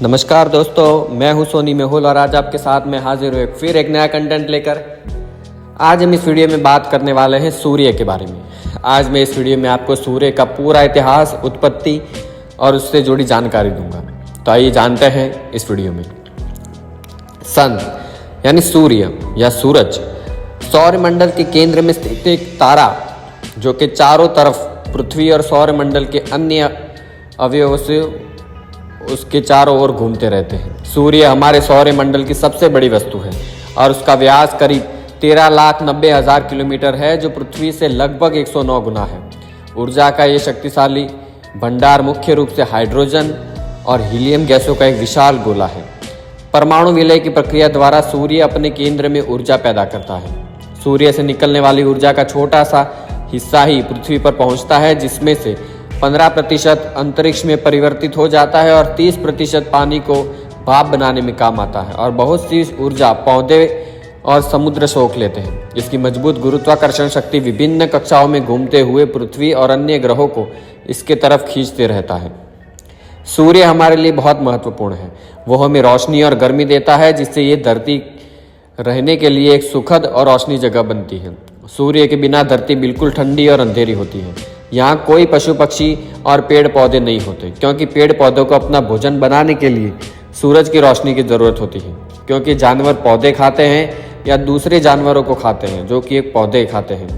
नमस्कार दोस्तों, मैं हूं सोनी मेहुल और आज आपके साथ मैं हाजिर हूँ फिर एक नया कंटेंट लेकर। आज हम इस वीडियो में बात करने वाले हैं सूर्य के बारे में। आज मैं इस वीडियो में आपको सूर्य का पूरा इतिहास, उत्पत्ति और उससे जुड़ी जानकारी दूंगा। तो आइए जानते हैं इस वीडियो में। सन यानी सूर्य या सूरज सौरमंडल के केंद्र में स्थित एक तारा जो कि चारों तरफ पृथ्वी और सौरमंडल के अन्य अवयवों से उसके चारों ओर घूमते रहते हैं। सूर्य हमारे सौरमंडल की सबसे बड़ी वस्तु है और उसका व्यास करीब 13,90,000 किलोमीटर है, जो पृथ्वी से लगभग 109 गुना है। ऊर्जा का ये शक्तिशाली भंडार मुख्य रूप से हाइड्रोजन और हीलियम गैसों का एक विशाल गोला है। परमाणु विलय की प्रक्रिया द्वारा सूर्य अपने केंद्र में ऊर्जा पैदा करता है। सूर्य से निकलने वाली ऊर्जा का छोटा सा हिस्सा ही पृथ्वी पर पहुंचता है, जिसमें से 15% अंतरिक्ष में परिवर्तित हो जाता है और 30% पानी को भाप बनाने में काम आता है और बहुत सी ऊर्जा पौधे और समुद्र सोख लेते हैं। इसकी मजबूत गुरुत्वाकर्षण शक्ति विभिन्न कक्षाओं में घूमते हुए पृथ्वी और अन्य ग्रहों को इसके तरफ खींचते रहता है। सूर्य हमारे लिए बहुत महत्वपूर्ण है। वो हमें रोशनी और गर्मी देता है, जिससे ये धरती रहने के लिए एक सुखद और रोशनी जगह बनती है। सूर्य के बिना धरती बिल्कुल ठंडी और अंधेरी होती है। यहाँ कोई पशु पक्षी और पेड़ पौधे नहीं होते, क्योंकि पेड़ पौधों को अपना भोजन बनाने के लिए सूरज की रोशनी की ज़रूरत होती है। क्योंकि जानवर पौधे खाते हैं या दूसरे जानवरों को खाते हैं जो कि एक पौधे खाते हैं।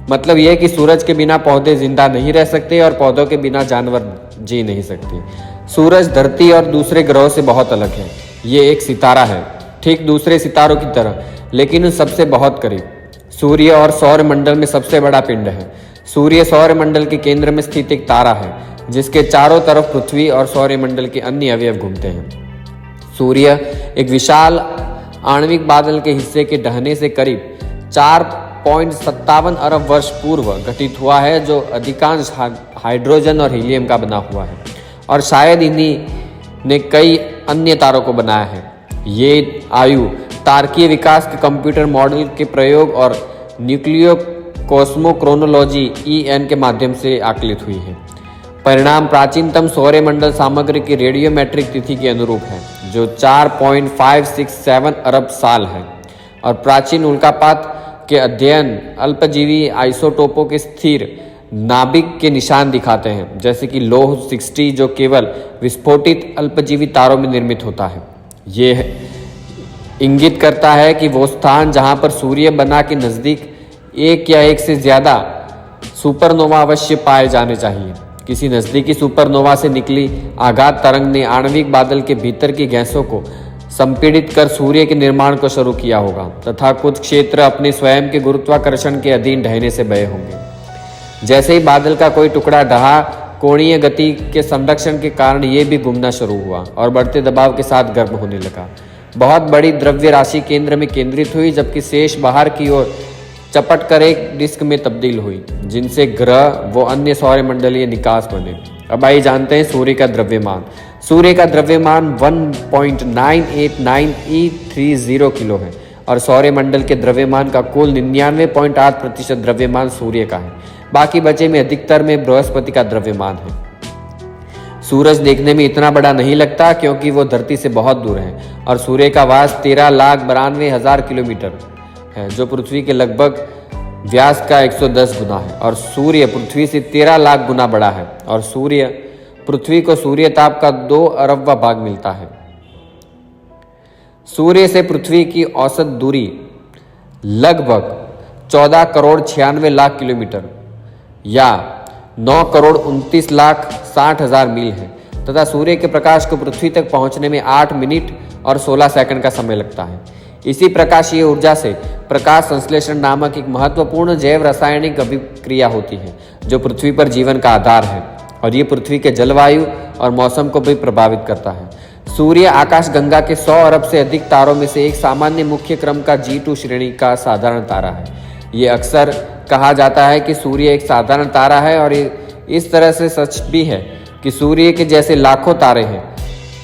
मतलब यह कि सूरज के बिना पौधे जिंदा नहीं रह सकते और पौधों के बिना जानवर जी नहीं सकते। सूरज धरती और दूसरे ग्रहों से बहुत अलग है। ये एक सितारा है, ठीक दूसरे सितारों की तरह, लेकिन उन सबसे बहुत करीब। सूर्य और सौरमंडल में सबसे बड़ा पिंड है। सूर्य सौरमंडल के केंद्र में स्थित एक तारा है, जिसके चारों तरफ पृथ्वी और सौरमंडल के अन्य अवयव घूमते हैं। सूर्य एक विशाल आणविक बादल के हिस्से के ढहने से करीब 4.57 अरब वर्ष पूर्व घटित हुआ है, जो अधिकांश हाइड्रोजन और हीलियम का बना हुआ है और शायद इन्हीं ने कई अन्य तारों को बनाया है। ये आयु तारकीय विकास के कंप्यूटर मॉडल के प्रयोग और न्यूक्लियो कॉस्मोक्रोनोलॉजी EN के माध्यम से आकलित हुई है। परिणाम प्राचीनतम सौरमंडल सामग्री की रेडियोमेट्रिक तिथि के अनुरूप है, जो 4.567 अरब साल है, और प्राचीन उल्कापात के अध्ययन अल्पजीवी आइसोटोपों के स्थिर नाभिक के निशान दिखाते हैं, जैसे कि लौह 60 जो केवल विस्फोटित अल्पजीवी तारों में निर्मित होता है। ये इंगित करता है कि वो स्थान जहां पर सूर्य बना के नज़दीक एक या एक से ज़्यादा सुपरनोवा अवश्य पाए जाने चाहिए। किसी नज़दीकी सुपरनोवा से निकली आघात तरंग ने आणविक बादल के भीतर की गैसों को संपीड़ित कर सूर्य के निर्माण को शुरू किया होगा तथा कुछ क्षेत्र अपने स्वयं के गुरुत्वाकर्षण के अधीन ढहने से बहे होंगे। जैसे ही बादल का कोई टुकड़ा ढहा, कोणीय गति के संरक्षण के कारण ये भी घूमना शुरू हुआ और बढ़ते दबाव के साथ गर्म होने लगा। बहुत बड़ी द्रव्य राशि केंद्र में केंद्रित हुई, जबकि शेष बाहर की ओर चपट कर एक डिस्क में तब्दील हुई, जिनसे ग्रह वो अन्य सौरमंडलीय निकास बने। अब आइए जानते हैं सूर्य का द्रव्यमान। सूर्य का द्रव्यमान 1.989E30 किलो है और सौरमंडल के द्रव्यमान का कुल 99.8% द्रव्यमान सूर्य का है। बाकी बचे में अधिकतर में बृहस्पति का द्रव्यमान है। सूरज देखने में इतना बड़ा नहीं लगता, क्योंकि वो धरती से बहुत दूर है और सूर्य का व्यास 13,92,000 किलोमीटर है, जो पृथ्वी के लगभग व्यास का 110 गुना है। और सूर्य पृथ्वी से 13 लाख गुना बड़ा है और सूर्य पृथ्वी को सूर्य ताप का 2 अरबवां भाग मिलता है। सूर्य से पृथ्वी की औसत दूरी लगभग 14 करोड़ 96 लाख किलोमीटर या 9 करोड़ 29 लाख 60 हजार मील है तथा सूर्य के प्रकाश को पृथ्वी तक पहुंचने में 8 मिनट और 16 सेकंड का समय लगता है। इसी प्रकाशीय ऊर्जा से प्रकाश संश्लेषण नामक एक महत्वपूर्ण जैव रासायनिक अभिक्रिया होती है, जो पृथ्वी पर जीवन का आधार है और ये पृथ्वी के जलवायु और मौसम को भी प्रभावित करता है। सूर्य आकाशगंगा के 100 अरब से अधिक तारों में से एक सामान्य मुख्य क्रम का G2 श्रेणी का साधारण तारा है। ये अक्सर कहा जाता है कि सूर्य एक साधारण तारा है और इस तरह से सच भी है कि सूर्य के जैसे लाखों तारे हैं,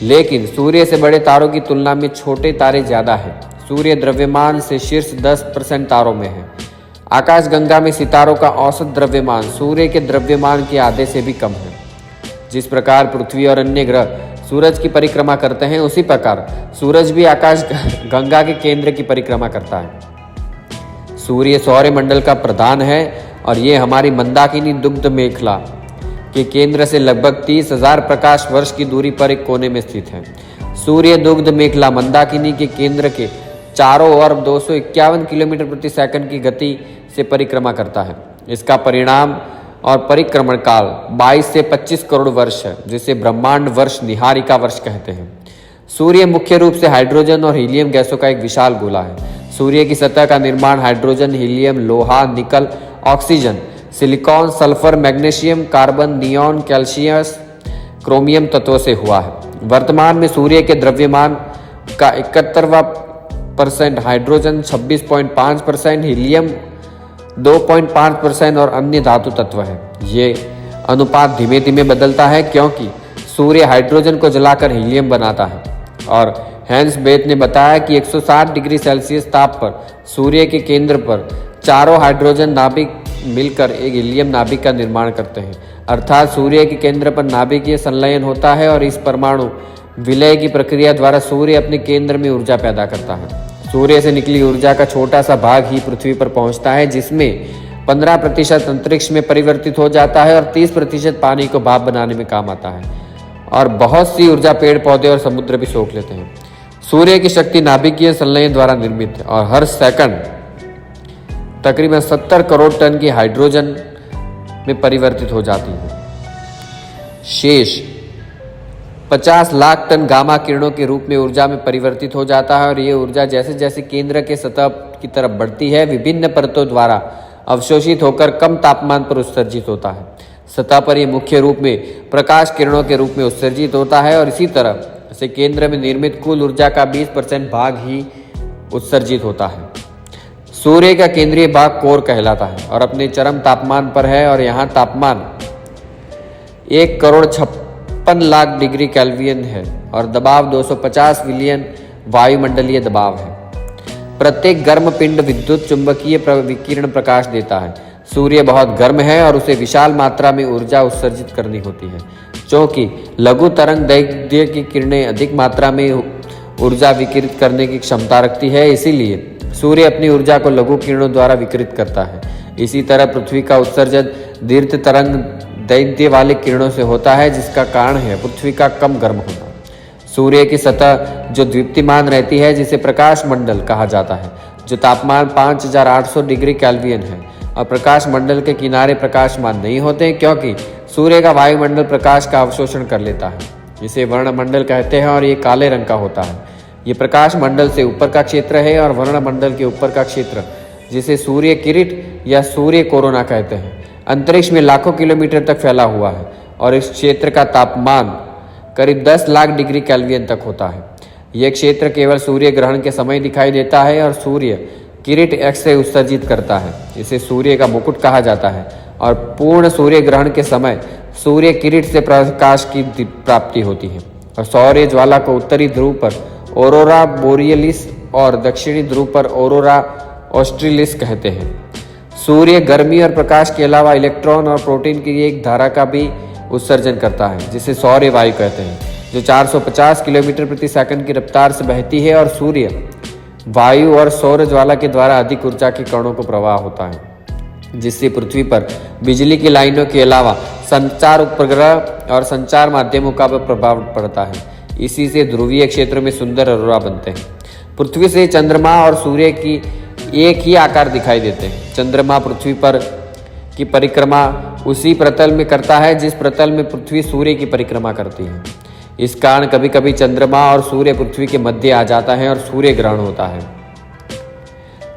लेकिन सूर्य से बड़े तारों की तुलना में छोटे तारे ज़्यादा हैं। सूर्य द्रव्यमान से शीर्ष 10% तारों में है। आकाशगंगा में सितारों का औसत द्रव्यमान सूर्य के द्रव्यमान के आधे से भी कम है। जिस प्रकार पृथ्वी और अन्य ग्रह सूरज की परिक्रमा करते हैं, उसी प्रकार सूरज भी आकाश गंगा के केंद्र की परिक्रमा करता है। सूर्य सौर मंडल का प्रधान है और ये हमारी मंदाकिनी दुग्ध मेखला के केंद्र से लगभग 30,000 प्रकाश वर्ष की दूरी पर एक कोने में स्थित है। सूर्य दुग्ध मेखला मंदाकिनी के केंद्र के चारों ओर 251 किलोमीटर प्रति सेकंड की गति से परिक्रमा करता है। इसका परिणाम और परिक्रमण काल 22 से 25 करोड़ वर्ष है, जिसे ब्रह्मांड वर्ष निहारिका वर्ष कहते हैं। सूर्य मुख्य रूप से हाइड्रोजन और हीलियम गैसों का एक विशाल गोला है। सूर्य की सतह का निर्माण हाइड्रोजन, हीलियम, लोहा, निकल, oxygen, silicon, sulphur, magnesium, carbon, neon, calcium, chromium तत्वों से हुआ है। वर्तमान में सूर्य के द्रव्यमान का 71% हाइड्रोजन, 26.5% हीलियम, 2.5% और अन्य धातु तत्व है। ये अनुपात धीमे धीमे बदलता है क्योंकि सूर्य हाइड्रोजन को जलाकर हीलियम बनाता है। और हैंस बेथ ने बताया कि 160 डिग्री सेल्सियस ताप पर सूर्य के केंद्र पर चारों हाइड्रोजन नाभिक मिलकर एक हीलियम नाभिक का निर्माण करते हैं। अर्थात सूर्य के केंद्र पर नाभिकीय संलयन होता है और इस परमाणु विलय की प्रक्रिया द्वारा सूर्य अपने केंद्र में ऊर्जा पैदा करता है। सूर्य से निकली ऊर्जा का छोटा सा भाग ही पृथ्वी पर पहुंचता है, जिसमें 15% अंतरिक्ष में परिवर्तित हो जाता है और 30% पानी को भाप बनाने में काम आता है और बहुत सी ऊर्जा पेड़ पौधे और समुद्र भी सोख लेते हैं। सूर्य की शक्ति नाभिकीय संलयन द्वारा निर्मित है और हर सेकंड तकरीबन 70 करोड़ टन की हाइड्रोजन में परिवर्तित हो जाती है। शेष 50 लाख टन गामा किरणों के रूप में ऊर्जा में परिवर्तित हो जाता है और ये ऊर्जा जैसे जैसे केंद्र के सतह की तरफ बढ़ती है, विभिन्न परतों द्वारा अवशोषित होकर कम तापमान पर उत्सर्जित होता है। सतह पर यह मुख्य रूप में प्रकाश किरणों के रूप में उत्सर्जित होता है और इसी तरह से केंद्र में निर्मित कुल ऊर्जा का 20% भाग ही उत्सर्जित होता है। सूर्य का केंद्रीय भाग कोर कहलाता है और अपने चरम तापमान पर है और यहाँ तापमान 1,56 लाख डिग्री केल्विन है और दबाव 250 विलियन वायुमंडलीय दबाव है। प्रत्येक गर्म पिंड विद्युत चुंबकीय विकिरण प्रकाश देता है। सूर्य बहुत गर्म है और उसे विशाल मात्रा में ऊर्जा उत्सर्जित करनी होती है। क्योंकि लघु तरंग दैर्घ्य की किरणें अधिक मात्रा में ऊर्जा विकिरित करने की क्षमता रखती है, इसीलिए सूर्य अपनी ऊर्जा को लघु किरणों द्वारा विकिरित करता है। इसी तरह पृथ्वी का उत्सर्जन दीर्घ तरंग दैर्घ्य वाले किरणों से होता है, जिसका कारण है पृथ्वी का कम गर्म होना। सूर्य की सतह जो दीप्तिमान रहती है, जिसे प्रकाश मंडल कहा जाता है, जो तापमान 5800 डिग्री केल्विन है और प्रकाश मंडल के किनारे प्रकाशमान नहीं होते क्योंकि सूर्य का वायुमंडल प्रकाश का अवशोषण कर लेता है। इसे वर्णमंडल कहते हैं और ये काले रंग का होता है। ये प्रकाश मंडल से ऊपर का क्षेत्र है और वर्णमंडल के ऊपर का क्षेत्र, जिसे सूर्य किरीट या सूर्य कोरोना कहते हैं, अंतरिक्ष में लाखों किलोमीटर तक फैला हुआ है और इस क्षेत्र का तापमान करीब 10 लाख डिग्री केल्विन तक होता है। यह क्षेत्र केवल सूर्य ग्रहण के समय दिखाई देता है और सूर्य किरीट एक्स रे उत्सर्जित करता है। इसे सूर्य का मुकुट कहा जाता है और पूर्ण सूर्य ग्रहण के समय सूर्य किरीट से प्रकाश की प्राप्ति होती है और सौर्य ज्वाला को उत्तरी ध्रुव पर ऑरोरा बोरियलिस और दक्षिणी ध्रुव पर ऑरोरा ऑस्ट्रेलिस कहते हैं। सूर्य गर्मी और प्रकाश के अलावा इलेक्ट्रॉन और प्रोटीन की एक धारा का भी उत्सर्जन करता है, जिसे सौर्य वायु कहते हैं, जो 450 किलोमीटर प्रति सेकंड की रफ्तार से बहती है और सूर्य वायु और सौर ज्वाला के द्वारा अधिक ऊर्जा के कणों को प्रवाह होता है, जिससे पृथ्वी पर बिजली की लाइनों के अलावा संचार उपग्रह और संचार माध्यमों का भी प्रभाव पड़ता है। इसी से ध्रुवीय क्षेत्रों में सुंदर अरोरा बनते हैं। पृथ्वी से चंद्रमा और सूर्य की एक ही आकार दिखाई देते हैं। चंद्रमा पृथ्वी पर की परिक्रमा उसी प्रतल में करता है जिस प्रतल में पृथ्वी सूर्य की परिक्रमा करती है। इस कारण कभी कभी चंद्रमा और सूर्य पृथ्वी के मध्य आ जाता है और सूर्य ग्रहण होता है।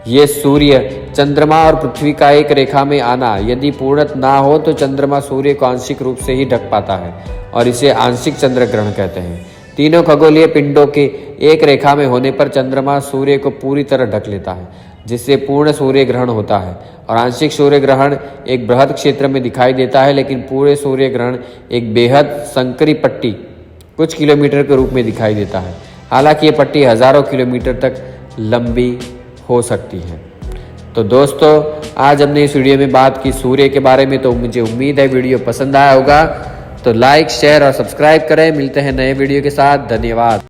ये सूर्य चंद्रमा और पृथ्वी का एक रेखा में आना यदि पूर्णत ना हो तो चंद्रमा सूर्य को आंशिक रूप से ही ढक पाता है और इसे आंशिक चंद्र ग्रहण कहते हैं। तीनों खगोलीय पिंडों के एक रेखा में होने पर चंद्रमा सूर्य को पूरी तरह ढक लेता है, जिससे पूर्ण सूर्य ग्रहण होता है और आंशिक सूर्य ग्रहण एक बृहद क्षेत्र में दिखाई देता है, लेकिन पूरे सूर्य ग्रहण एक बेहद संकरी पट्टी कुछ किलोमीटर के रूप में दिखाई देता है। हालांकि ये पट्टी हजारों किलोमीटर तक लंबी हो सकती है। तो दोस्तों, आज हमने इस वीडियो में बात की सूर्य के बारे में, तो मुझे उम्मीद है वीडियो पसंद आया होगा। तो लाइक शेयर और सब्सक्राइब करें। मिलते हैं नए वीडियो के साथ। धन्यवाद।